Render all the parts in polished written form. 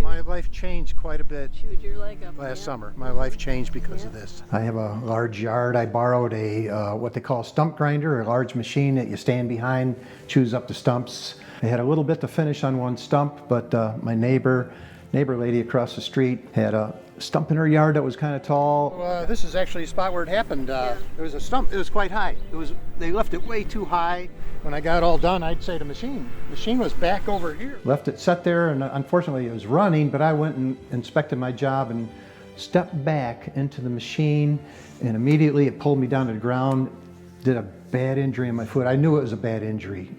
My life changed quite a bit Chewed your leg up. last yeah. summer. My life changed because of this. I have a large yard. I borrowed a what they call a stump grinder, a large machine that you stand behind, chews up the stumps. I had a little bit to finish on one stump, but my neighbor lady across the street had a stump in her yard that was kind of tall. This is actually a spot where it happened. There was a stump. It was quite high. They left it way too high. When I got it all done, I'd say the machine was back over here. Left it set there, and unfortunately it was running, but I went and inspected my job and stepped back into the machine, and immediately it pulled me down to the ground, did a bad injury in my foot. I knew it was a bad injury.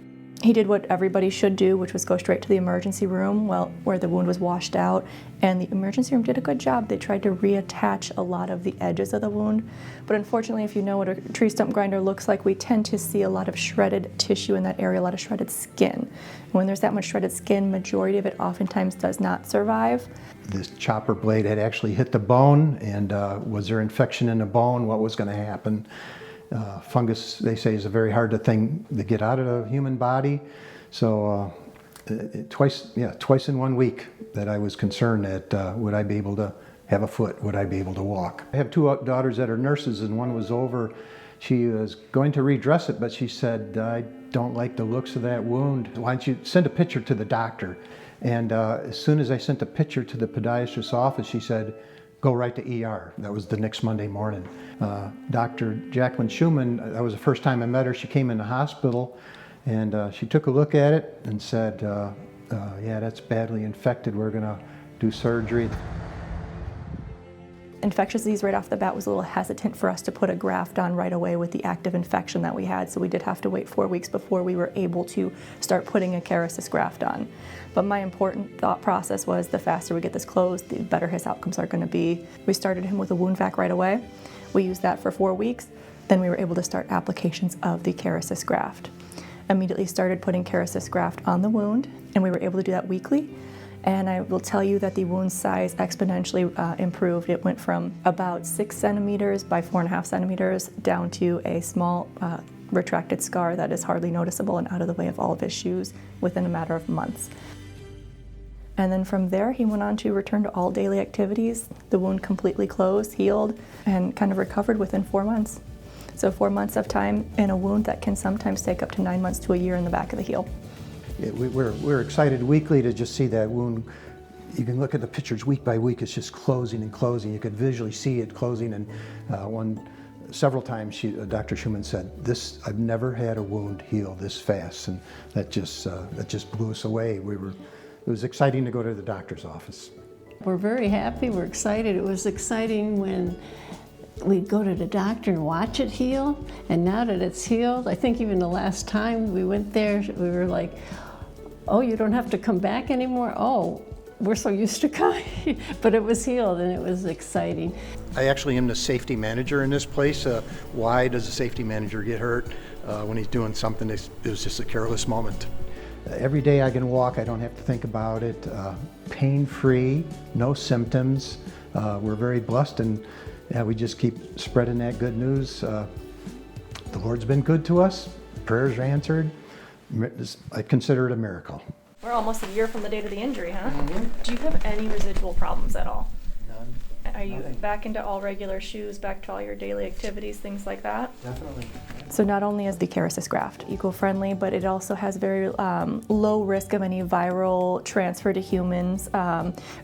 He did what everybody should do, which was go straight to the emergency room where the wound was washed out, and the emergency room did a good job. They tried to reattach a lot of the edges of the wound, but unfortunately, if you know what a tree stump grinder looks like, we tend to see a lot of shredded tissue in that area, a lot of shredded skin. And when there's that much shredded skin, majority of it oftentimes does not survive. This chopper blade had actually hit the bone, and was there infection in the bone? What was going to happen? Fungus, they say, is a very hard thing to get out of the human body. So twice in 1 week that I was concerned that would I be able to have a foot? Would I be able to walk? I have two daughters that are nurses, and one was over. She was going to redress it, but she said, I don't like the looks of that wound. Why don't you send a picture to the doctor? And as soon as I sent a picture to the podiatrist's office, she said, go right to ER. That was the next Monday morning. Dr. Jacqueline Schumann, that was the first time I met her. She came in the hospital, and she took a look at it and said, yeah, that's badly infected. We're going to do surgery. Infectious disease right off the bat was a little hesitant for us to put a graft on right away with the active infection that we had, so we did have to wait 4 weeks before we were able to start putting a Kerecis graft on. But my important thought process was the faster we get this closed, the better his outcomes are going to be. We started him with a wound vac right away. We used that for 4 weeks. Then we were able to start applications of the Kerecis graft. Immediately started putting Kerecis graft on the wound, and we were able to do that weekly. And I will tell you that the wound size exponentially improved. It went from about 6 centimeters by 4.5 centimeters down to a small retracted scar that is hardly noticeable and out of the way of all of his shoes within a matter of months. And then from there, he went on to return to all daily activities. The wound completely closed, healed, and kind of recovered within 4 months. So 4 months of time in a wound that can sometimes take up to 9 months to a year in the back of the heel. We're excited weekly to just see that wound. You can look at the pictures week by week. It's just closing and closing. You could visually see it closing. And several times, Dr. Schumann said, I've never had a wound heal this fast," and that just blew us away. It was exciting to go to the doctor's office. We're very happy. We're excited. It was exciting when we'd go to the doctor and watch it heal, and now that it's healed, I think even the last time we went there, we were like, oh, you don't have to come back anymore? Oh, we're so used to coming. But it was healed, and it was exciting. I actually am the safety manager in this place. Why does the safety manager get hurt when he's doing something? It was just a careless moment. Every day I can walk, I don't have to think about it. Pain-free, no symptoms. We're very blessed, and we just keep spreading that good news. The Lord's been good to us. Prayers are answered. I consider it a miracle. We're almost a year from the date of the injury, huh? Mm-hmm. Do you have any residual problems at all? None. Are you back into all regular shoes, back to all your daily activities, things like that? Definitely. So not only is the Kerecis graft eco-friendly, but it also has very low risk of any viral transfer to humans,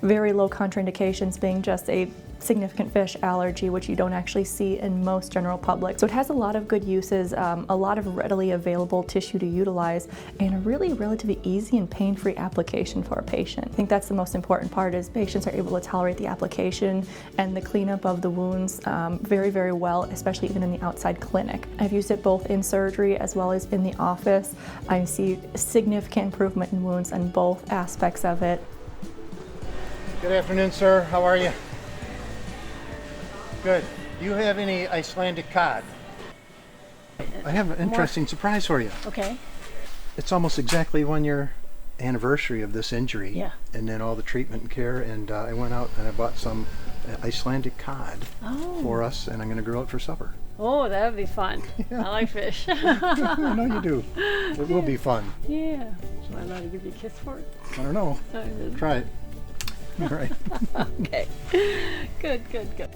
very low contraindications, being just a significant fish allergy, which you don't actually see in most general public. So it has a lot of good uses, a lot of readily available tissue to utilize, and a really relatively easy and pain-free application for a patient. I think that's the most important part, is patients are able to tolerate the application and the cleanup of the wounds very, very well, especially even in the outside clinic. I've used it both in surgery as well as in the office. I see significant improvement in wounds on both aspects of it. Good afternoon, sir. How are you? Good. Do you have any Icelandic cod? I have an interesting surprise for you. Okay. It's almost exactly 1 year anniversary of this injury. Yeah. And then all the treatment and care, and I went out and I bought some Icelandic cod for us, and I'm going to grill it for supper. Oh, that would be fun. Yeah. I like fish. I know you do. It will be fun. Yeah. Am I allowed to give you a kiss for it? I don't know. Try it. Right. Okay. Good, good, good.